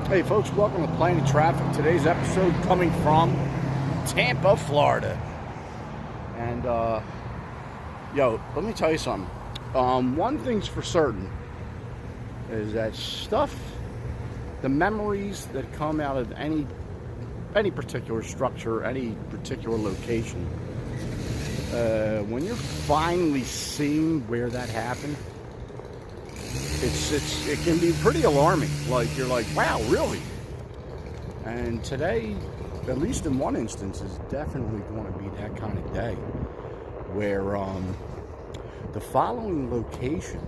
Hey folks, welcome to Planet Traffic. Today's episode coming from Tampa, Florida. And let me tell you something. One thing's for certain is that the memories that come out of any particular structure, any particular location, when you're finally seeing where that happened, it can be pretty alarming. Like, you're like, wow, really? And today, at least in one instance, is definitely going to be that kind of day where the following location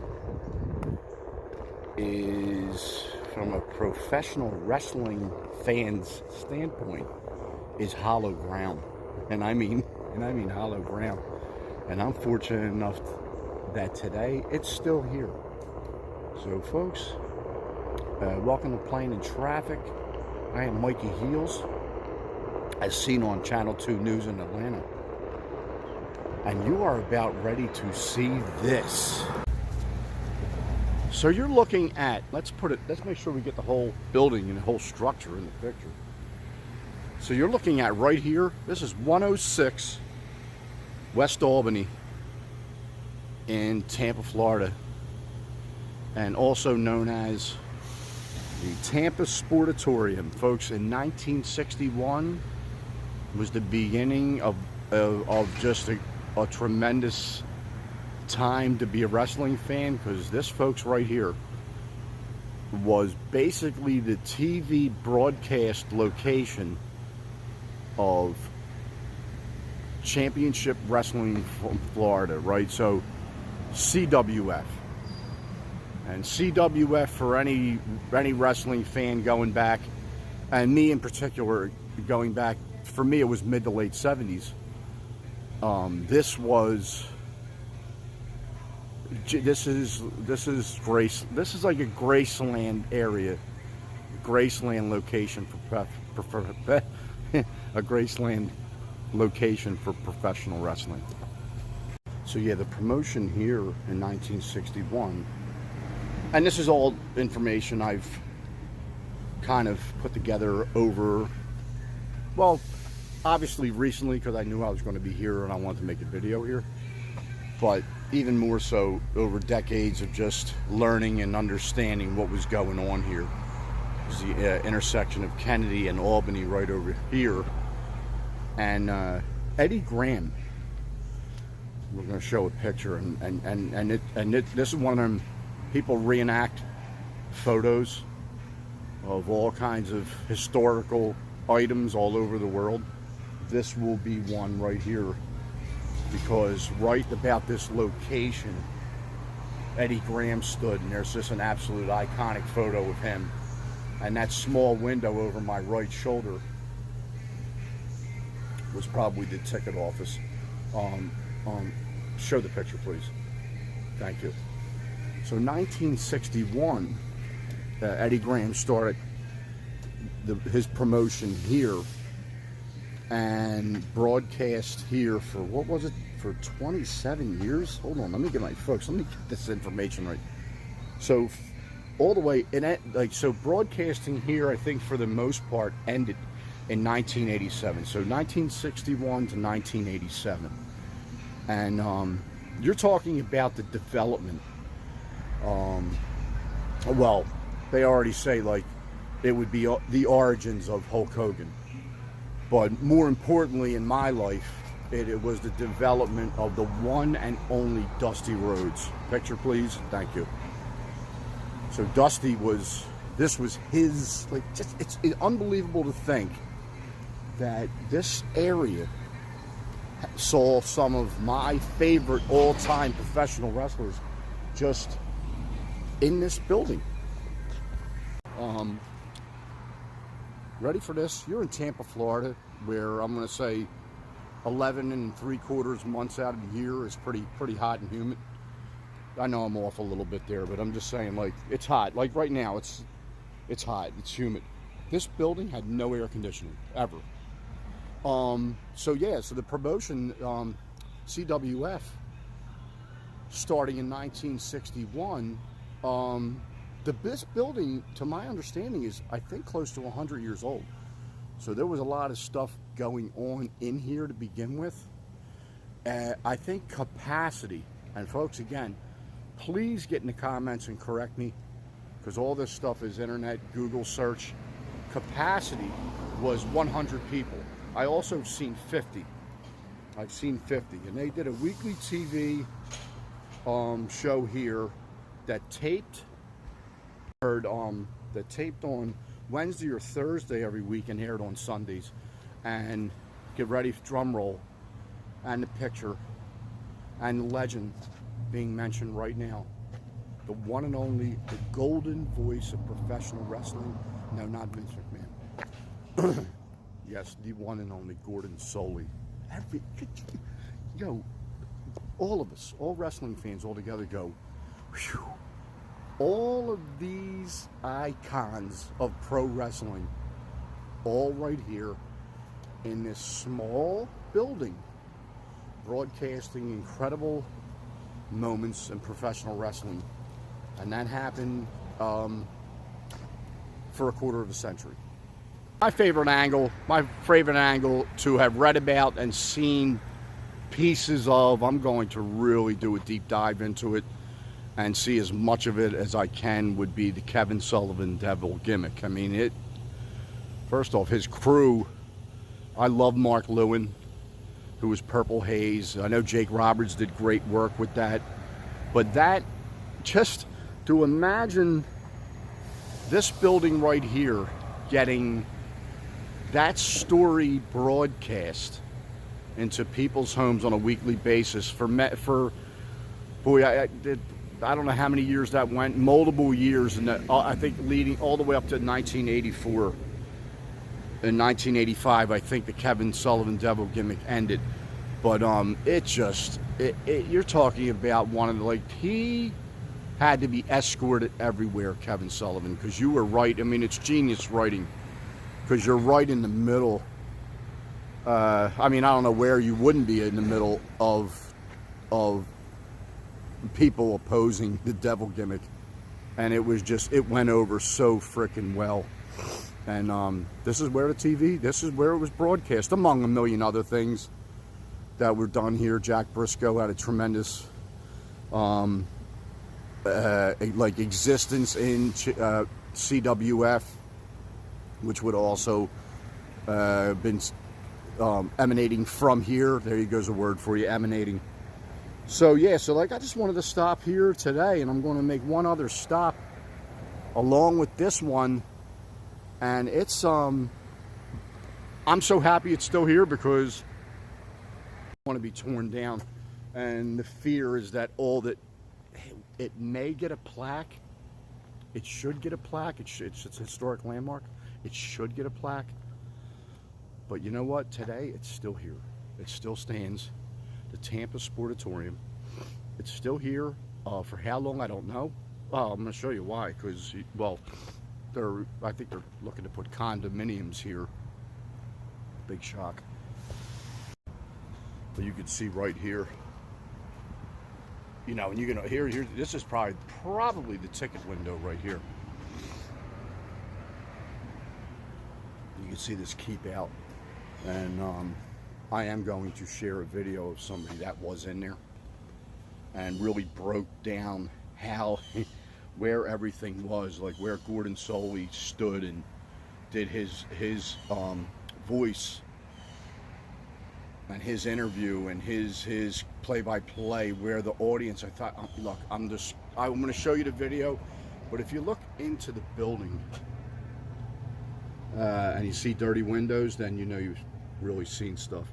is, from a professional wrestling fan's standpoint, is hollow ground. And I mean hollow ground. And I'm fortunate enough that today it's still here. So folks, welcome to Planet Traffic. I am Mikey Heels, as seen on Channel 2 News in Atlanta. And you are about ready to see this. So you're looking at, let's make sure we get the whole building and the whole structure in the picture. So you're looking at right here, this is 106 West Albany in Tampa, Florida. And also known as the Tampa Sportatorium. Folks, in 1961 was the beginning of just a tremendous time to be a wrestling fan, because this, folks, right here was basically the TV broadcast location of Championship Wrestling from Florida, right? So CWF. And CWF, for any wrestling fan going back, and me in particular going back, for me it was mid to late 70s. This is like a Graceland area, Graceland location for a Graceland location for professional wrestling. So yeah, the promotion here in 1961. And this is all information I've kind of put together over, well, obviously recently, because I knew I was going to be here and I wanted to make a video here. But even more so over decades of just learning and understanding what was going on here. It's the intersection of Kennedy and Albany right over here. And Eddie Graham, we're going to show a picture, and this is one of them. People reenact photos of all kinds of historical items all over the world. This will be one right here, because right about this location, Eddie Graham stood, and there's just an absolute iconic photo of him. And that small window over my right shoulder was probably the ticket office. Show the picture, please. Thank you. So 1961, Eddie Graham started his promotion here and broadcast here for, what was it, for 27 years? Hold on, let me get this information right. So all the way, so broadcasting here, I think for the most part, ended in 1987. So 1961 to 1987. And you're talking about the development. Well, they already say, like, it would be the origins of Hulk Hogan. But more importantly in my life, it was the development of the one and only Dusty Rhodes. Picture, please. Thank you. So Dusty this was his, like, it's unbelievable to think that this area saw some of my favorite all-time professional wrestlers just in this building. Ready for this? You're in Tampa, Florida, where I'm going to say 11 3/4 months out of the year is pretty hot and humid. I know I'm off a little bit there, but I'm just saying, like, it's hot. Like right now, it's hot, it's humid. This building had no air conditioning ever. So yeah, so the promotion, CWF, starting in 1961, this building, to my understanding, is, I think, close to 100 years old. So there was a lot of stuff going on in here to begin with. I think capacity, and folks, again, please get in the comments and correct me, because all this stuff is internet, Google search. Capacity was 100 people. I also have seen 50. I've seen 50, and they did a weekly TV show here that taped on Wednesday or Thursday every week and aired on Sundays. And get ready for drum roll, and the picture and the legend being mentioned right now, the one and only, the golden voice of professional wrestling. No, not Vince McMahon. Yes, the one and only Gordon SOLIE. Yo, all of us, all wrestling fans all together go, whew. All of these icons of pro wrestling, all right here in this small building, broadcasting incredible moments in professional wrestling. And that happened for a quarter of a century. My favorite angle to have read about and seen pieces of, I'm going to really do a deep dive into it and see as much of it as I can, would be the Kevin Sullivan Devil gimmick. I mean, first off, his crew, I love Mark Lewin, who was Purple Haze. I know Jake Roberts did great work with that. But that, just to imagine this building right here getting that story broadcast into people's homes on a weekly basis for boy, I don't know how many years that went, multiple years, and I think leading all the way up to 1984. In 1985, I think the Kevin Sullivan Devil gimmick ended. But you're talking about one of the, like, he had to be escorted everywhere, Kevin Sullivan, because you were right. I mean, it's genius writing, because you're right in the middle. I mean, I don't know where you wouldn't be in the middle of people opposing the Devil gimmick, and it went over so freaking well. And this is where this is where it was broadcast, among a million other things that were done here. Jack Briscoe had a tremendous existence in CWF, which would also been emanating from here. There goes a word for you, emanating. So yeah, I just wanted to stop here today, and I'm going to make one other stop along with this one. And it's I'm so happy it's still here, because I want to be torn down, and the fear is that it may get a plaque. It should get a plaque. It's a historic landmark. It should get a plaque. But you know what? Today it's still here. It still stands. The Tampa Sportatorium. It's still here. For how long, I don't know. I'm going to show you why. Because, well, I think they're looking to put condominiums here. Big shock. But you can see right here. You know, and you're gonna here. This is probably the ticket window right here. You can see this keep out, and I am going to share a video of somebody that was in there and really broke down how where everything was, like where Gordon SOLIE stood and did his voice and his interview and his play-by-play, where the audience, I thought, look, I'm going to show you the video, but if you look into the building and you see dirty windows, then you know you've really seen stuff.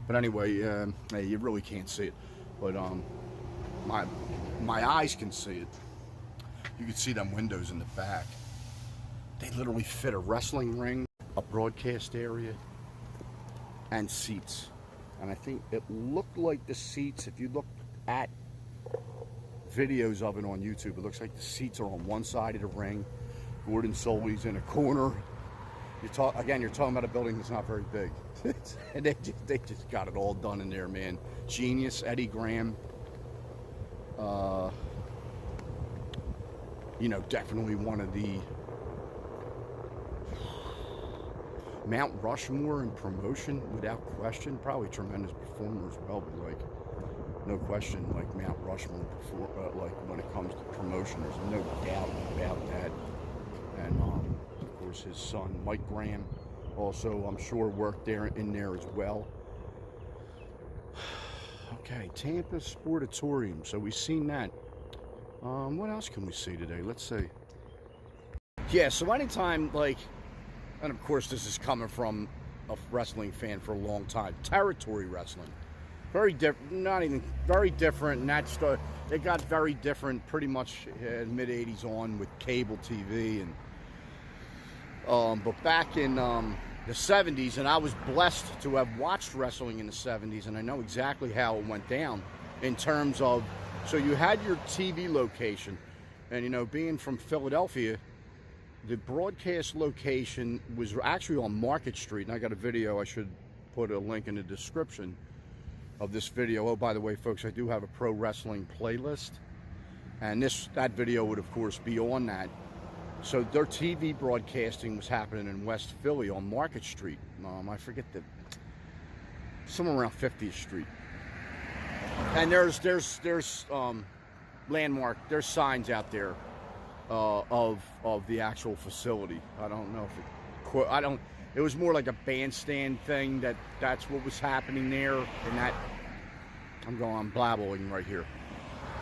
But anyway, hey, you really can't see it, but my eyes can see it. You can see them windows in the back. They literally fit a wrestling ring, a broadcast area, and seats. And I think it looked like the seats, if you look at videos of it on YouTube, it looks like the seats are on one side of the ring. Gordon SOLIE's in a corner. You're talking about a building that's not very big. And they just got it all done in there, man. Genius, Eddie Graham. you know, definitely one of the Mount Rushmore in promotion, without question. Probably tremendous performer as well, but like, no question, like Mount Rushmore like when it comes to promotion, there's no doubt about that. And of course, his son Mike Graham also, I'm sure, worked in there as well. Okay, Tampa Sportatorium. So we've seen that. What else can we see today? Let's see. Yeah, so anytime, like, and of course this is coming from a wrestling fan for a long time, territory wrestling. Very different, not even very different, and that's it got very different pretty much in mid-80s on with cable TV. And but back in the 70s, and I was blessed to have watched wrestling in the 70s, and I know exactly how it went down in terms of, so you had your TV location, and you know, being from Philadelphia, the broadcast location was actually on Market Street, and I got a video, I should put a link in the description of this video. Oh, by the way, folks, I do have a pro wrestling playlist, and that video would of course be on that. So their TV broadcasting was happening in West Philly on Market Street. I forget somewhere around 50th Street. And there's landmark, there's signs out there of the actual facility. I don't know if it was more like a bandstand thing, that's what was happening there. And that, I'm blabbling right here.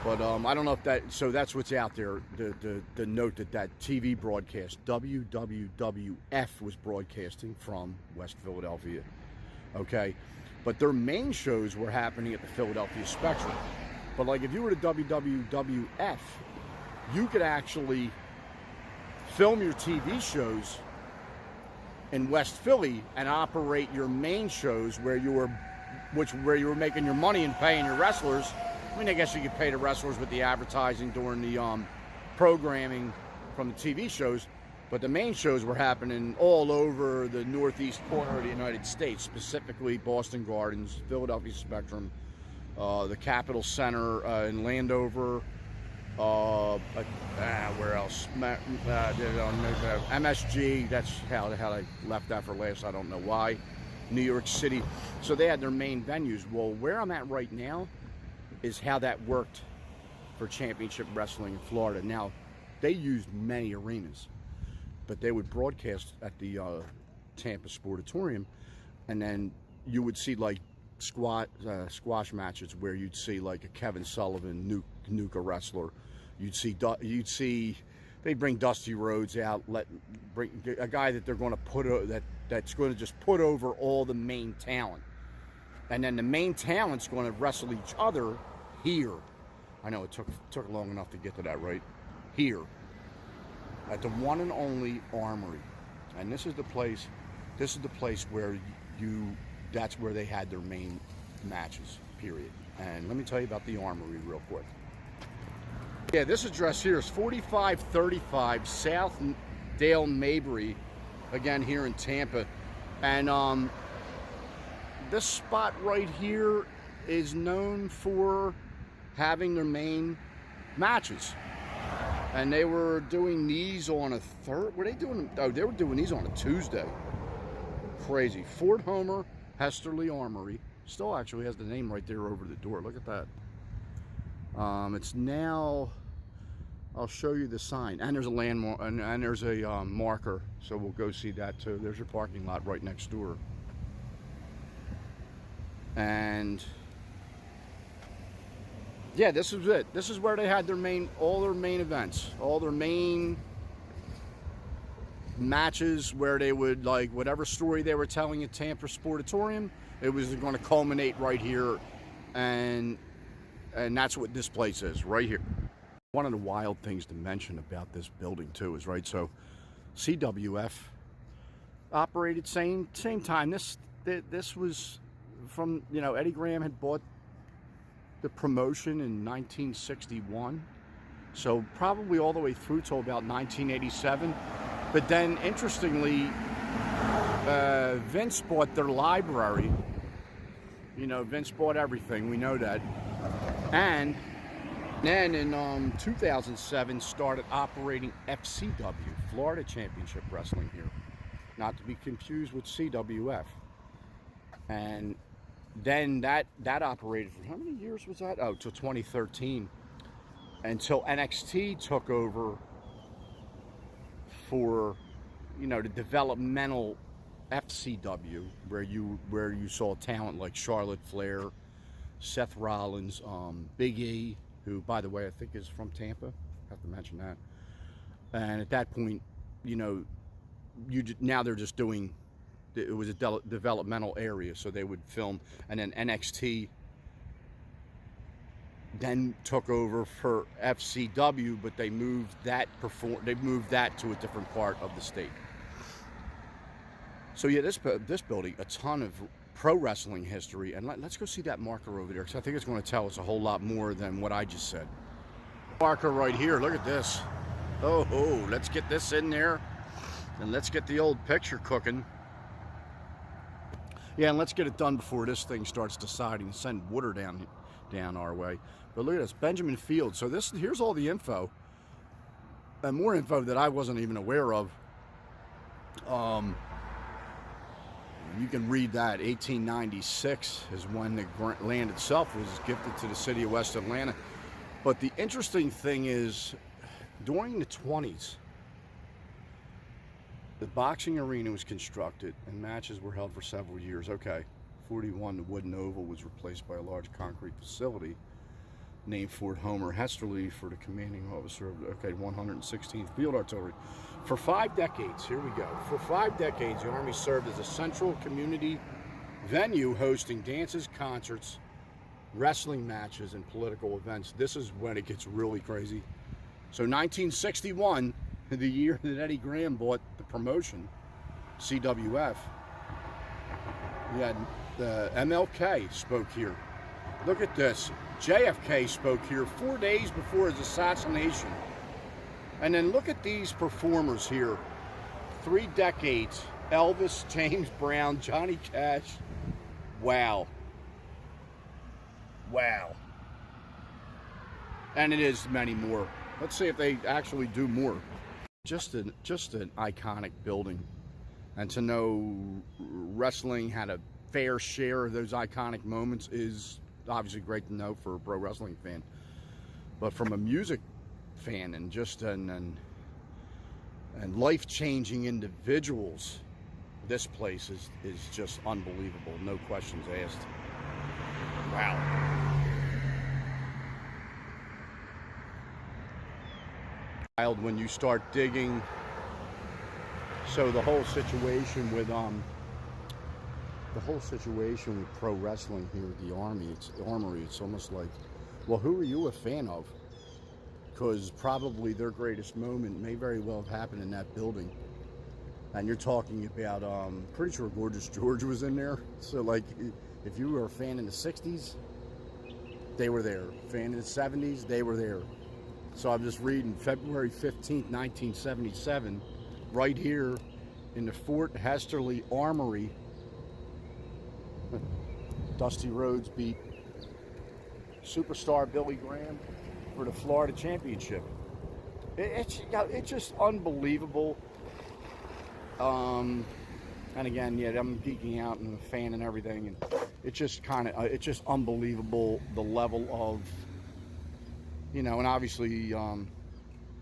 But I don't know if that, so that's what's out there, the note that TV broadcast, WWF, was broadcasting from West Philadelphia, okay? But their main shows were happening at the Philadelphia Spectrum. But like if you were to WWF, you could actually film your TV shows in West Philly and operate your main shows where you were making your money and paying your wrestlers. I mean, I guess you could pay the wrestlers with the advertising during the programming from the TV shows, but the main shows were happening all over the northeast corner of the United States, specifically Boston Gardens, Philadelphia Spectrum, the Capitol Center in Landover, where else? MSG, that's how I left that for last, I don't know why. New York City. So they had their main venues. Well, where I'm at right now is how that worked for Championship Wrestling in Florida. Now, they used many arenas, but they would broadcast at the Tampa Sportatorium, and then you would see like squash matches where you'd see like a Kevin Sullivan, Nuka wrestler. You'd see they bring Dusty Rhodes out, bring a guy that they're going to put that's going to just put over all the main talent. And then the main talent's going to wrestle each other here. I know it took long enough to get to that, right? Here. At the one and only Armory. And this is the place where that's where they had their main matches, period. And let me tell you about the Armory real quick. Yeah, this address here is 4535 South Dale Mabry, again here in Tampa. And this spot right here is known for having their main matches. And they were doing these on a they were doing these on a Tuesday. Crazy. Fort Homer, Hesterly Armory. Still actually has the name right there over the door. Look at that. It's now, I'll show you the sign. And there's a landmark, and there's a marker. So we'll go see that too. There's your parking lot right next door. And yeah, this is it. This is where they had all their main events, all their main matches, where they would, like, whatever story they were telling at Tampa Sportatorium, it was going to culminate right here, and that's what this place is, right here. One of the wild things to mention about this building too is, right, so CWF operated same time. This was from, you know, Eddie Graham had bought the promotion in 1961, so probably all the way through till about 1987. But then, interestingly, Vince bought their library. You know, Vince bought everything, we know that. And Then in 2007 started operating FCW, Florida Championship Wrestling here. Not to be confused with CWF. And then that operated for how many years was that? Oh, till 2013. Until NXT took over for, the developmental FCW, where you saw talent like Charlotte Flair, Seth Rollins, Big E, who, by the way, I think is from Tampa. I have to mention that. And at that point, now they're just doing. It was a developmental area, so they would film, and then NXT then took over for FCW, but they moved that to a different part of the state. So yeah, this building, a ton of pro wrestling history, and let's go see that marker over there, because I think it's going to tell us a whole lot more than what I just said. Marker right here, look at this. Oh, let's get this in there, and let's get the old picture cooking. Yeah, and let's get it done before this thing starts deciding to send water down our way. But look at this, Benjamin Field. So here's all the info, and more info that I wasn't even aware of. You can read that. 1896 is when the land itself was gifted to the city of West Atlanta. But the interesting thing is, during the 20s, the boxing arena was constructed and matches were held for several years. Okay, 41, the wooden oval was replaced by a large concrete facility named Fort Homer Hesterly for the commanding officer of the 116th Field Artillery. For 5 decades, here we go. For 5 decades, the Army served as a central community venue hosting dances, concerts, wrestling matches, and political events. This is when it gets really crazy. So 1961, the year that Eddie Graham bought the promotion, CWF, we had MLK spoke here. Look at this. JFK spoke here 4 days before his assassination. And then look at these performers here. 3 decades. Elvis, James Brown, Johnny Cash. Wow. And it is many more. Let's see if they actually do more. Just an iconic building. And to know wrestling had a fair share of those iconic moments is obviously great to know for a pro wrestling fan. But from a music fan and just and life-changing individuals, this place is just unbelievable. No questions asked. Wow. When you start digging, so the whole situation with pro wrestling here at the Armory, it's almost like, well, who are you a fan of? Because probably their greatest moment may very well have happened in that building. And you're talking about, pretty sure Gorgeous George was in there. So like, if you were a fan in the 60s, they were there. Fan in the 70s, they were there. So I'm just reading February 15th, 1977, right here in the Fort Hesterly Armory. Dusty Rhodes beat superstar Billy Graham for the Florida Championship. It's just unbelievable. And again, yeah, I'm geeking out and a fan and everything, and it's just unbelievable the level of, and obviously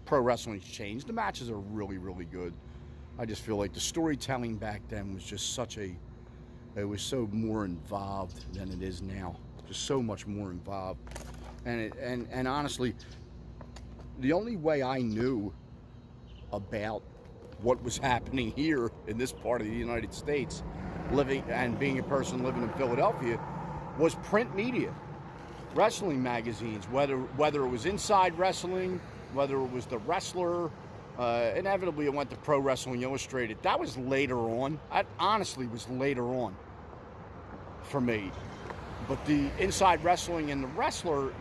pro wrestling's changed. The matches are really, really good. I just feel like the storytelling back then was just it was so more involved than it is now. Just so much more involved. And honestly, the only way I knew about what was happening here in this part of the United States, being a person living in Philadelphia, was print media. Wrestling magazines, whether it was Inside Wrestling, whether it was The Wrestler, inevitably it went to Pro Wrestling Illustrated. That was later on. That honestly was later on for me. But the Inside Wrestling and The Wrestler,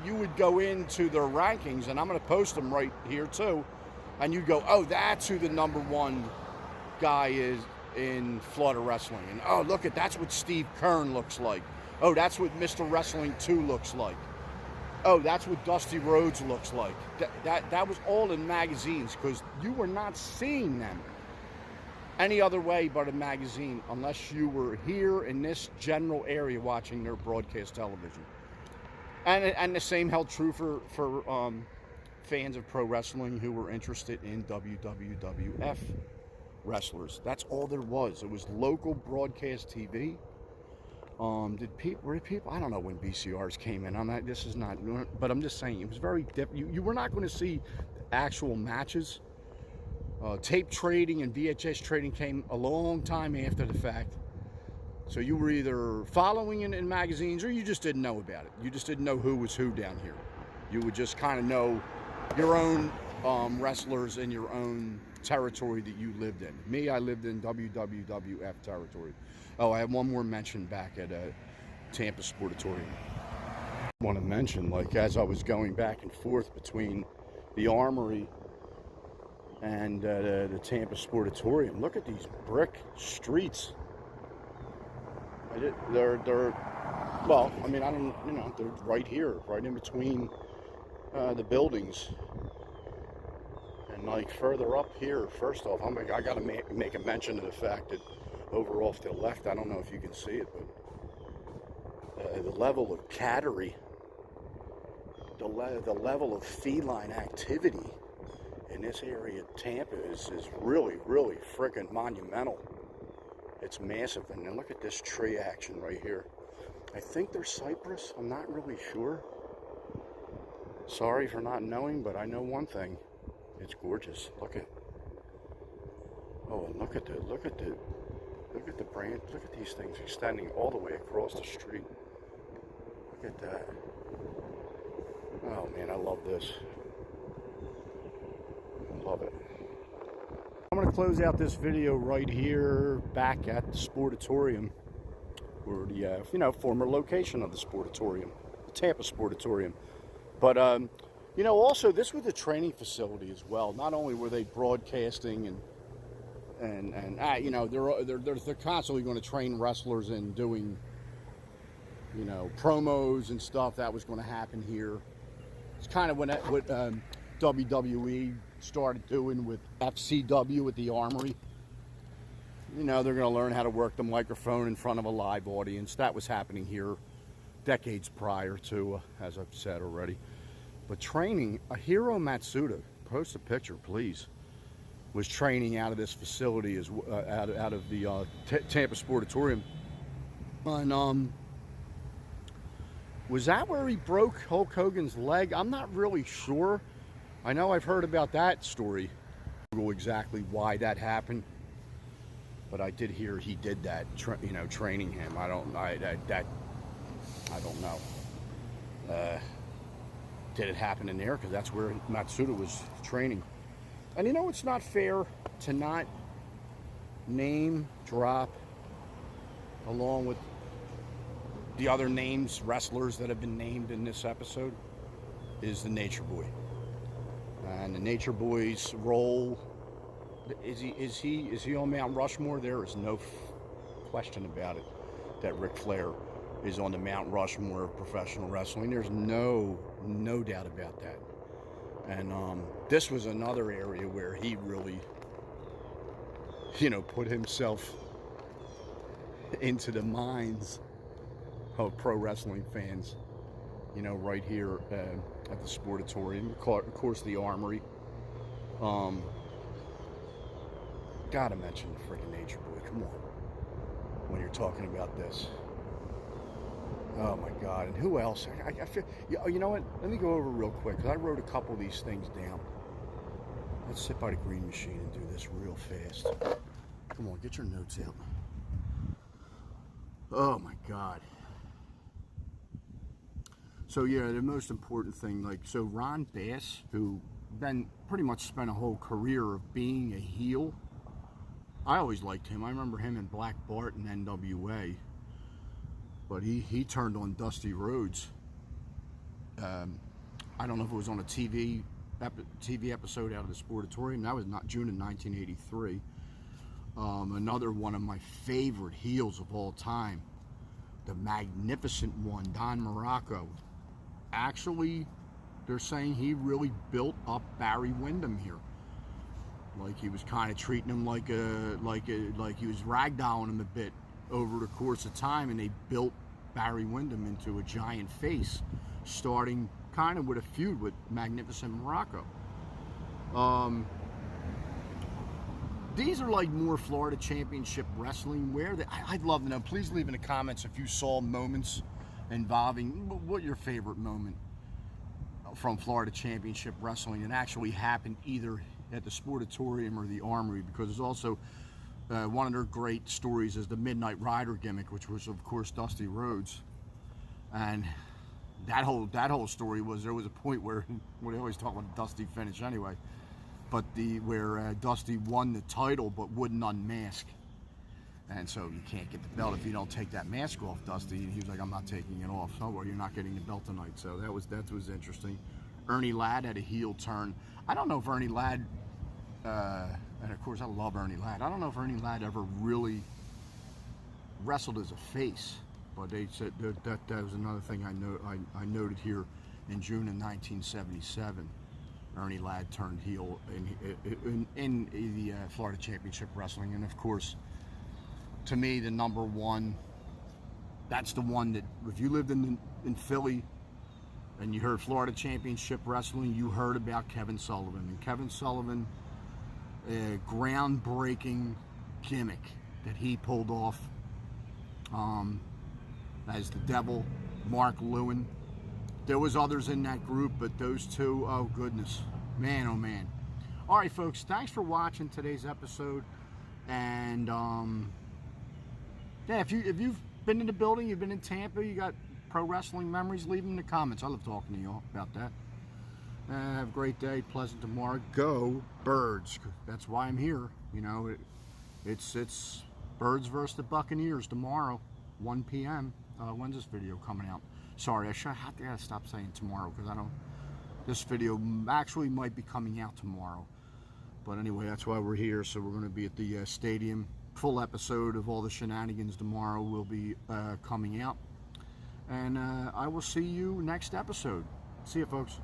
you would go into their rankings, and I'm going to post them right here too, and you go, oh, that's who the #1 guy is in Florida wrestling. And oh, that's what Steve Kern looks like. Oh, that's what Mr. Wrestling 2 looks like. Oh, that's what Dusty Rhodes looks like. That was all in magazines, because you were not seeing them any other way but a magazine, unless you were here in this general area watching their broadcast television. And the same held true for fans of pro wrestling who were interested in WWF wrestlers. That's all there was. It was local broadcast TV. Were people? I don't know when VCRs came in. This is not, but I'm just saying it was very different. You were not going to see actual matches. Tape trading and VHS trading came a long time after the fact. So you were either following it in magazines, or you just didn't know about it. You just didn't know who was who down here. You would just kind of know your own wrestlers in your own territory that you lived in. Me, I lived in WWF territory. Oh, I have one more mention back at Tampa Sportatorium. I want to mention, like, as I was going back and forth between the Armory and the Tampa Sportatorium, look at these brick streets. Well, I mean, I don't, they're right here, right in between the buildings. And like further up here, first off, I got to make a mention of the fact that over off to the left, I don't know if you can see it, but the level of cattery, the level of feline activity in this area of Tampa is really, really freaking monumental. It's massive. And then look at this tree action right here. I think they're cypress. I'm not really sure. Sorry for not knowing, but I know one thing. It's gorgeous. Look at. Oh, and look at the branch. Look at these things extending all the way across the street. Look at that. Oh man, I love this. I love it. I'm going to close out this video right here back at the Sportatorium, or the former location of the Sportatorium, the Tampa Sportatorium. But also this was a training facility as well. Not only were they broadcasting and they're constantly going to train wrestlers and doing promos and stuff. That was going to happen here. It's kind of what WWE started doing with FCW at the Armory. They're going to learn how to work the microphone in front of a live audience. That was happening here decades prior to, as I've said already. But training, Hiro Matsuda, post a picture, please, was training out of this facility, out of the Tampa Sportatorium. And was that where he broke Hulk Hogan's leg? I'm not really sure. I know I've heard about that story. I don't know exactly why that happened, but I did hear he did that, training him. I don't know. Did it happen in there? Because that's where Matsuda was training. And it's not fair to not name drop, along with the other names, wrestlers that have been named in this episode, is the Nature Boy. And the Nature Boy's role, is he on Mount Rushmore? There is no question about it that Ric Flair is on the Mount Rushmore of professional wrestling. There's no doubt about that. And this was another area where he really, put himself into the minds of pro wrestling fans. Right here at the Sportatorium, of course, the Armory. Gotta mention the freaking Nature Boy. Come on, when you're talking about this. Oh my God! And who else? I feel. You know what? Let me go over real quick, because I wrote a couple of these things down. Let's sit by the green machine and do this real fast. Come on, get your notes out. Oh my God. So yeah, the most important thing, so Ron Bass, who then pretty much spent a whole career of being a heel. I always liked him. I remember him in Black Bart and NWA. But he turned on Dusty Rhodes. I don't know if it was on a TV episode out of the Sportatorium. That was not June of 1983. Another one of my favorite heels of all time, the magnificent one, Don Morocco. actually, they're saying he really built up Barry Windham here. Like he was kind of treating him like he was ragdolling him a bit over the course of time, and they built Barry Windham into a giant face, starting kind of with a feud with Magnificent Morocco. These are like more Florida Championship Wrestling. I'd love to know. Please leave in the comments if you saw moments involving what your favorite moment from Florida Championship Wrestling that actually happened either at the Sportatorium or the Armory, because there's also one of their great stories is the Midnight Rider gimmick, which was of course Dusty Rhodes, and that whole story was, there was a point where we always talk about Dusty finish anyway, but where Dusty won the title but wouldn't unmask, and so you can't get the belt if you don't take that mask off, Dusty. And he was like, I'm not taking it off. So, well, you're not getting the belt tonight. So that was interesting. Ernie Ladd had a heel turn. I don't know if Ernie Ladd, and of course I love Ernie Ladd, I don't know if Ernie Ladd ever really wrestled as a face, but they said that was another thing I noted here in June of 1977. Ernie Ladd turned heel in the Florida Championship Wrestling, and of course, to me, the number one, that's the one that if you lived in Philly and you heard Florida Championship Wrestling, you heard about Kevin Sullivan. And Kevin Sullivan, a groundbreaking gimmick that he pulled off as the Devil, Mark Lewin. There was others in that group, but those two, oh goodness, man, oh man. All right, folks, thanks for watching today's episode. And yeah, if you've been in the building, you've been in Tampa, you got pro wrestling memories, leave them in the comments. I love talking to you all about that. Have a great day, pleasant tomorrow. Go Birds. That's why I'm here. You know, it's Birds versus the Buccaneers tomorrow, 1 p.m. When's this video coming out? Sorry, I gotta stop saying tomorrow, because this video actually might be coming out tomorrow. But anyway, that's why we're here. So we're going to be at the stadium. Full episode of all the shenanigans tomorrow will be coming out. And I will see you next episode. See you, folks.